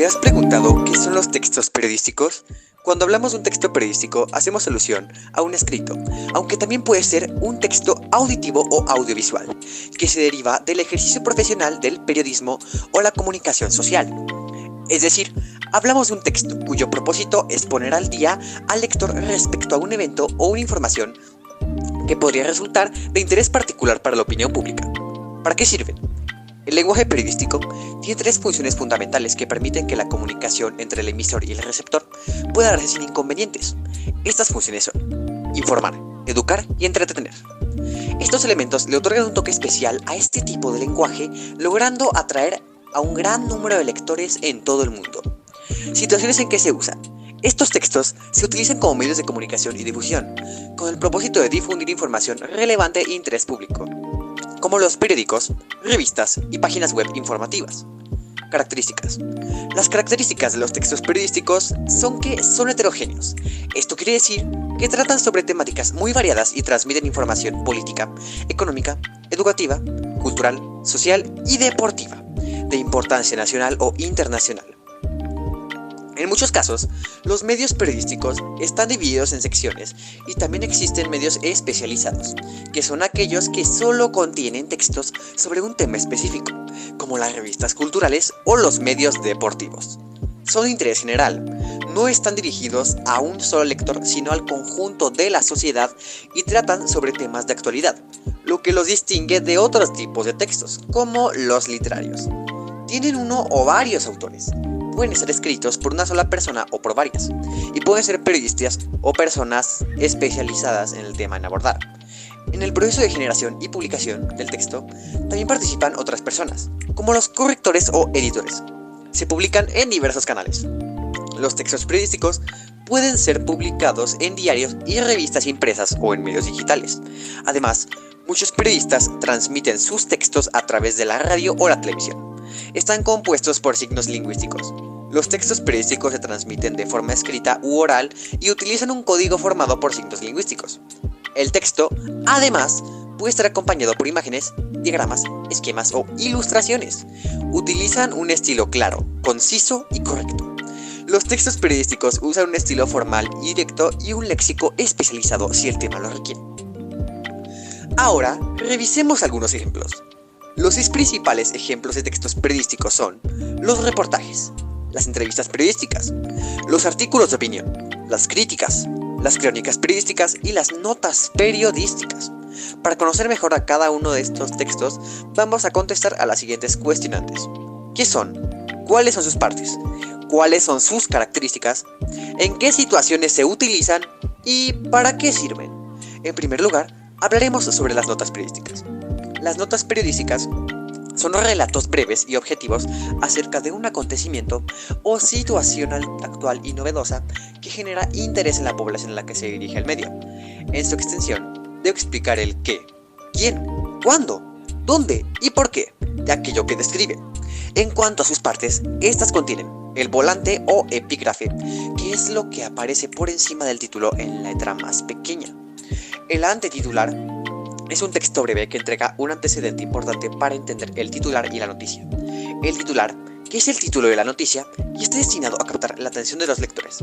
has preguntado qué son los textos periodísticos? Cuando hablamos de un texto periodístico, hacemos alusión a un escrito, aunque también puede ser un texto auditivo o audiovisual, que se deriva del ejercicio profesional del periodismo o la comunicación social. Es decir, hablamos de un texto cuyo propósito es poner al día al lector respecto a un evento o una información que podría resultar de interés particular para la opinión pública. ¿Para qué sirven? El lenguaje periodístico tiene tres funciones fundamentales que permiten que la comunicación entre el emisor y el receptor pueda darse sin inconvenientes. Estas funciones son informar, educar y entretener. Estos elementos le otorgan un toque especial a este tipo de lenguaje, logrando atraer a un gran número de lectores en todo el mundo. Situaciones en que se usan. Estos textos se utilizan como medios de comunicación y difusión, con el propósito de difundir información relevante e interés público, como los periódicos, revistas y páginas web informativas. Características. Las características de los textos periodísticos son que son heterogéneos. Esto quiere decir que tratan sobre temáticas muy variadas y transmiten información política, económica, educativa, cultural, social y deportiva, de importancia nacional o internacional. En muchos casos, los medios periodísticos están divididos en secciones y también existen medios especializados, que son aquellos que solo contienen textos sobre un tema específico, como las revistas culturales o los medios deportivos. Son de interés general, no están dirigidos a un solo lector, sino al conjunto de la sociedad y tratan sobre temas de actualidad, lo que los distingue de otros tipos de textos, como los literarios. Tienen uno o varios autores. Pueden estar escritos por una sola persona o por varias, y pueden ser periodistas o personas especializadas en el tema en abordar. En el proceso de generación y publicación del texto también participan otras personas, como los correctores o editores. Se publican en diversos canales. Los textos periodísticos pueden ser publicados en diarios y revistas impresas o en medios digitales. Además, muchos periodistas transmiten sus textos a través de la radio o la televisión. Están compuestos por signos lingüísticos. Los textos periodísticos se transmiten de forma escrita u oral y utilizan un código formado por signos lingüísticos. El texto, además, puede estar acompañado por imágenes, diagramas, esquemas o ilustraciones. Utilizan un estilo claro, conciso y correcto. Los textos periodísticos usan un estilo formal y directo y un léxico especializado si el tema lo requiere. Ahora, revisemos algunos ejemplos. Los 6 principales ejemplos de textos periodísticos son los reportajes, las entrevistas periodísticas, los artículos de opinión, las críticas, las crónicas periodísticas y las notas periodísticas. Para conocer mejor a cada uno de estos textos, vamos a contestar a las siguientes cuestionantes. ¿Qué son? ¿Cuáles son sus partes? ¿Cuáles son sus características? ¿En qué situaciones se utilizan? ¿Y para qué sirven? En primer lugar, hablaremos sobre las notas periodísticas. Las notas periodísticas son relatos breves y objetivos acerca de un acontecimiento o situación actual y novedosa que genera interés en la población en la que se dirige el medio. En su extensión, debe explicar el qué, quién, cuándo, dónde y por qué de aquello que describe. En cuanto a sus partes, estas contienen el volante o epígrafe, que es lo que aparece por encima del título en la letra más pequeña. El antetitular es un texto breve que entrega un antecedente importante para entender el titular y la noticia. El titular, que es el título de la noticia y está destinado a captar la atención de los lectores.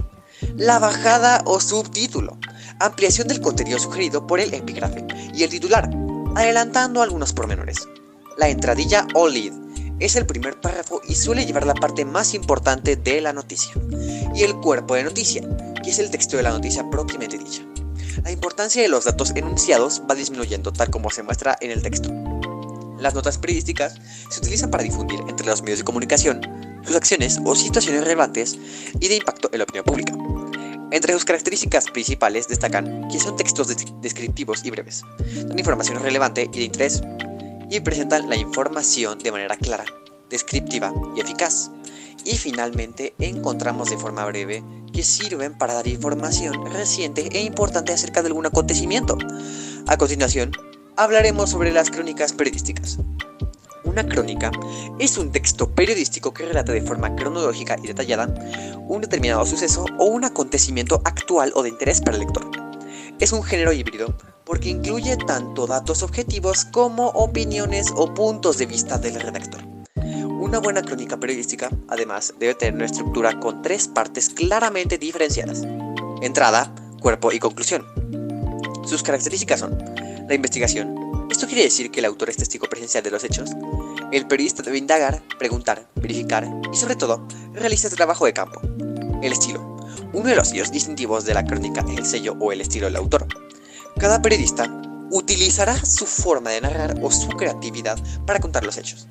La bajada o subtítulo, ampliación del contenido sugerido por el epígrafe. Y el titular, adelantando algunos pormenores. La entradilla o lead es el primer párrafo y suele llevar la parte más importante de la noticia. Y el cuerpo de noticia, que es el texto de la noticia propiamente dicha. La importancia de los datos enunciados va disminuyendo tal como se muestra en el texto. Las notas periodísticas se utilizan para difundir entre los medios de comunicación sus acciones o situaciones relevantes y de impacto en la opinión pública. Entre sus características principales destacan que son textos descriptivos y breves, dan información relevante y de interés, y presentan la información de manera clara, descriptiva y eficaz. Y finalmente encontramos de forma breve que sirven para dar información reciente e importante acerca de algún acontecimiento. A continuación, hablaremos sobre las crónicas periodísticas. Una crónica es un texto periodístico que relata de forma cronológica y detallada un determinado suceso o un acontecimiento actual o de interés para el lector. Es un género híbrido porque incluye tanto datos objetivos como opiniones o puntos de vista del redactor. Una buena crónica periodística, además, debe tener una estructura con 3 partes claramente diferenciadas: entrada, cuerpo y conclusión. Sus características son: la investigación. Esto quiere decir que el autor es testigo presencial de los hechos. El periodista debe indagar, preguntar, verificar y, sobre todo, realiza el trabajo de campo. El estilo. Uno de los sellos distintivos de la crónica es el sello o el estilo del autor. Cada periodista utilizará su forma de narrar o su creatividad para contar los hechos.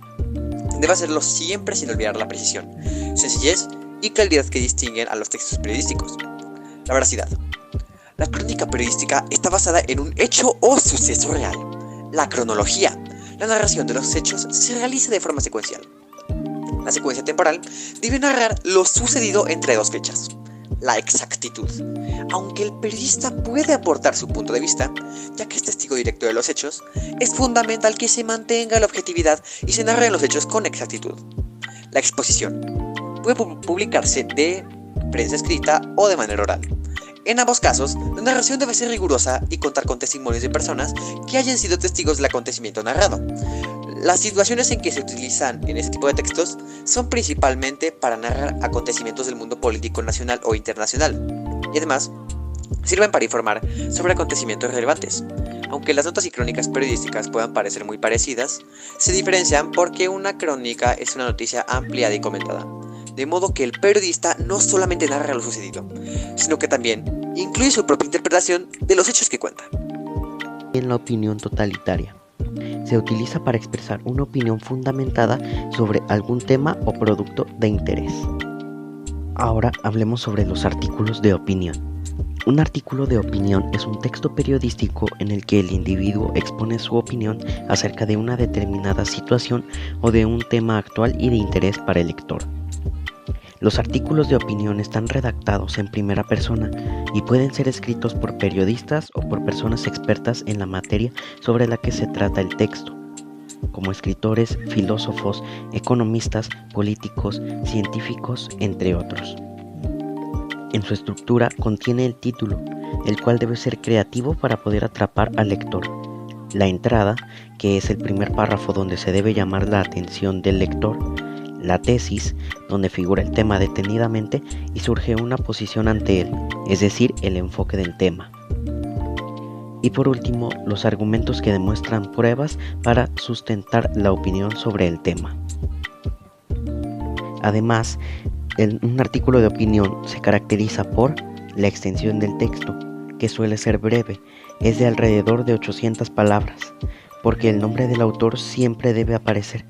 Debe hacerlo siempre sin olvidar la precisión, sencillez y claridad que distinguen a los textos periodísticos. La veracidad. La crónica periodística está basada en un hecho o suceso real. La cronología. La narración de los hechos se realiza de forma secuencial. La secuencia temporal debe narrar lo sucedido entre 2 fechas. La exactitud. Aunque el periodista puede aportar su punto de vista, ya que es testigo directo de los hechos, es fundamental que se mantenga la objetividad y se narren los hechos con exactitud. La exposición. Puede publicarse de prensa escrita o de manera oral. En ambos casos, la narración debe ser rigurosa y contar con testimonios de personas que hayan sido testigos del acontecimiento narrado. Las situaciones en que se utilizan en este tipo de textos son principalmente para narrar acontecimientos del mundo político nacional o internacional, y además sirven para informar sobre acontecimientos relevantes. Aunque las notas y crónicas periodísticas puedan parecer muy parecidas, se diferencian porque una crónica es una noticia ampliada y comentada, de modo que el periodista no solamente narra lo sucedido, sino que también incluye su propia interpretación de los hechos que cuenta. En la opinión totalitaria. Se utiliza para expresar una opinión fundamentada sobre algún tema o producto de interés. Ahora hablemos sobre los artículos de opinión. Un artículo de opinión es un texto periodístico en el que el individuo expone su opinión acerca de una determinada situación o de un tema actual y de interés para el lector. Los artículos de opinión están redactados en primera persona y pueden ser escritos por periodistas o por personas expertas en la materia sobre la que se trata el texto, como escritores, filósofos, economistas, políticos, científicos, entre otros. En su estructura contiene el título, el cual debe ser creativo para poder atrapar al lector. La entrada, que es el primer párrafo donde se debe llamar la atención del lector. La tesis, donde figura el tema detenidamente y surge una posición ante él, es decir, el enfoque del tema. Y por último, los argumentos que demuestran pruebas para sustentar la opinión sobre el tema. Además, un artículo de opinión se caracteriza por la extensión del texto, que suele ser breve, es de alrededor de 800 palabras, porque el nombre del autor siempre debe aparecer.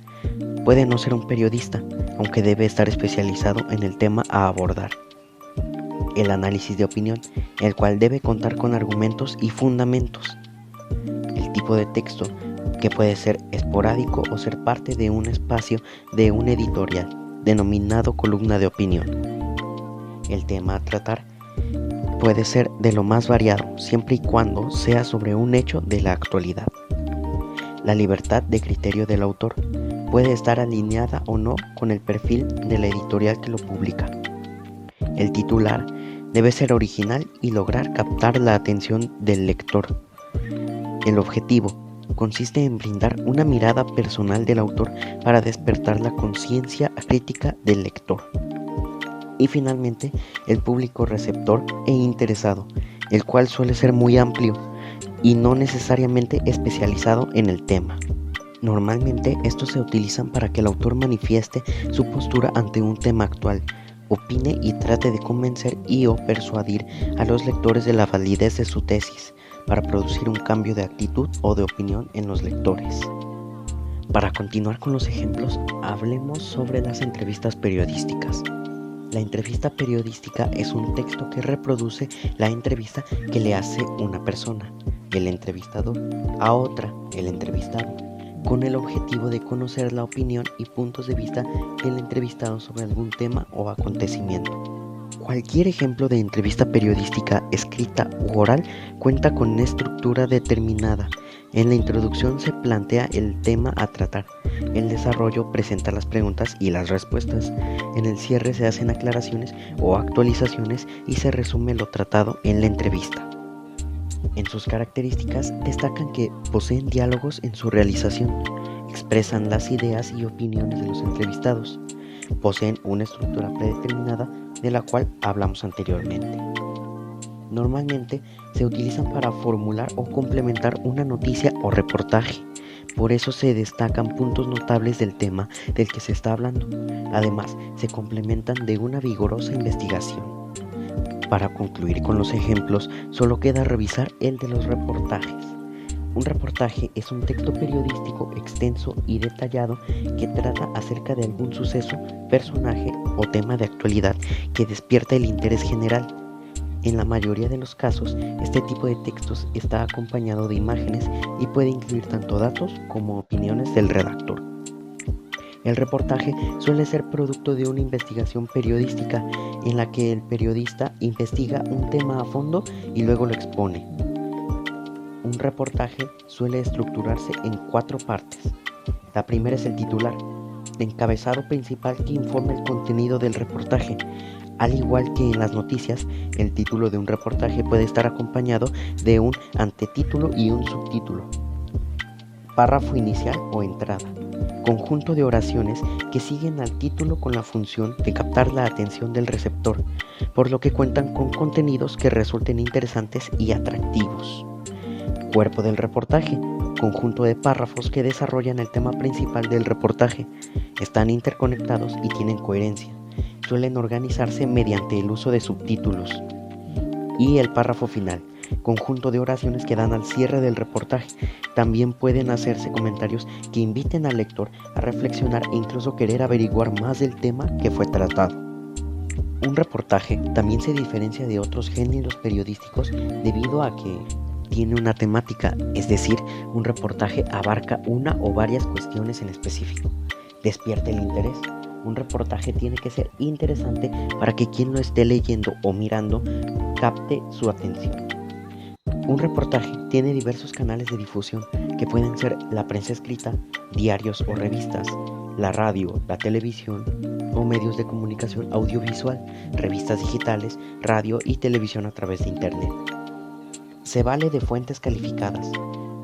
Puede no ser un periodista, aunque debe estar especializado en el tema a abordar. El análisis de opinión, el cual debe contar con argumentos y fundamentos. El tipo de texto, que puede ser esporádico o ser parte de un espacio de un editorial, denominado columna de opinión. El tema a tratar puede ser de lo más variado, siempre y cuando sea sobre un hecho de la actualidad. La libertad de criterio del autor puede estar alineada o no con el perfil de la editorial que lo publica. El titular debe ser original y lograr captar la atención del lector. El objetivo consiste en brindar una mirada personal del autor para despertar la conciencia crítica del lector. Y finalmente, el público receptor e interesado, el cual suele ser muy amplio y no necesariamente especializado en el tema. Normalmente estos se utilizan para que el autor manifieste su postura ante un tema actual, opine y trate de convencer y o persuadir a los lectores de la validez de su tesis, para producir un cambio de actitud o de opinión en los lectores. Para continuar con los ejemplos, hablemos sobre las entrevistas periodísticas. La entrevista periodística es un texto que reproduce la entrevista que le hace una persona, el entrevistador, a otra, el entrevistado, con el objetivo de conocer la opinión y puntos de vista del entrevistado sobre algún tema o acontecimiento. Cualquier ejemplo de entrevista periodística escrita u oral cuenta con una estructura determinada. En la introducción se plantea el tema a tratar, el desarrollo presenta las preguntas y las respuestas, en el cierre se hacen aclaraciones o actualizaciones y se resume lo tratado en la entrevista. En sus características destacan que poseen diálogos en su realización, expresan las ideas y opiniones de los entrevistados. Poseen una estructura predeterminada de la cual hablamos anteriormente. Normalmente se utilizan para formular o complementar una noticia o reportaje. Por eso se destacan puntos notables del tema del que se está hablando. Además, se complementan de una vigorosa investigación. Para concluir con los ejemplos, solo queda revisar el de los reportajes. Un reportaje es un texto periodístico extenso y detallado que trata acerca de algún suceso, personaje o tema de actualidad que despierta el interés general. En la mayoría de los casos, este tipo de textos está acompañado de imágenes y puede incluir tanto datos como opiniones del redactor. El reportaje suele ser producto de una investigación periodística en la que el periodista investiga un tema a fondo y luego lo expone. Un reportaje suele estructurarse en 4 partes. La primera es el titular, encabezado principal que informa el contenido del reportaje. Al igual que en las noticias, el título de un reportaje puede estar acompañado de un antetítulo y un subtítulo. Párrafo inicial o entrada, conjunto de oraciones que siguen al título con la función de captar la atención del receptor, por lo que cuentan con contenidos que resulten interesantes y atractivos. Cuerpo del reportaje, conjunto de párrafos que desarrollan el tema principal del reportaje, están interconectados y tienen coherencia. Suelen organizarse mediante el uso de subtítulos. Y el párrafo final, conjunto de oraciones que dan al cierre del reportaje. También pueden hacerse comentarios que inviten al lector a reflexionar e incluso querer averiguar más del tema que fue tratado. Un reportaje también se diferencia de otros géneros periodísticos debido a que tiene una temática, es decir, un reportaje abarca una o varias cuestiones en específico. Despierta el interés. Un reportaje tiene que ser interesante para que quien lo esté leyendo o mirando capte su atención. Un reportaje tiene diversos canales de difusión que pueden ser la prensa escrita, diarios o revistas, la radio, la televisión o medios de comunicación audiovisual, revistas digitales, radio y televisión a través de internet. Se vale de fuentes calificadas.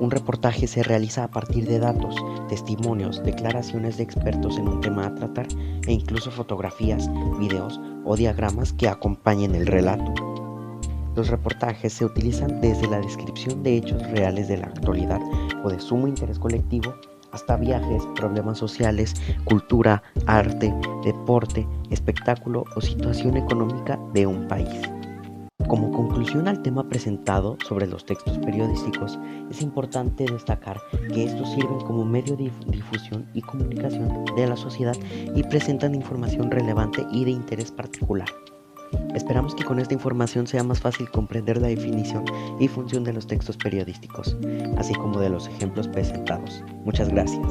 Un reportaje se realiza a partir de datos, testimonios, declaraciones de expertos en un tema a tratar e incluso fotografías, videos o diagramas que acompañen el relato. Los reportajes se utilizan desde la descripción de hechos reales de la actualidad o de sumo interés colectivo hasta viajes, problemas sociales, cultura, arte, deporte, espectáculo o situación económica de un país. Como conclusión al tema presentado sobre los textos periodísticos, es importante destacar que estos sirven como medio de difusión y comunicación de la sociedad y presentan información relevante y de interés particular. Esperamos que con esta información sea más fácil comprender la definición y función de los textos periodísticos, así como de los ejemplos presentados. Muchas gracias.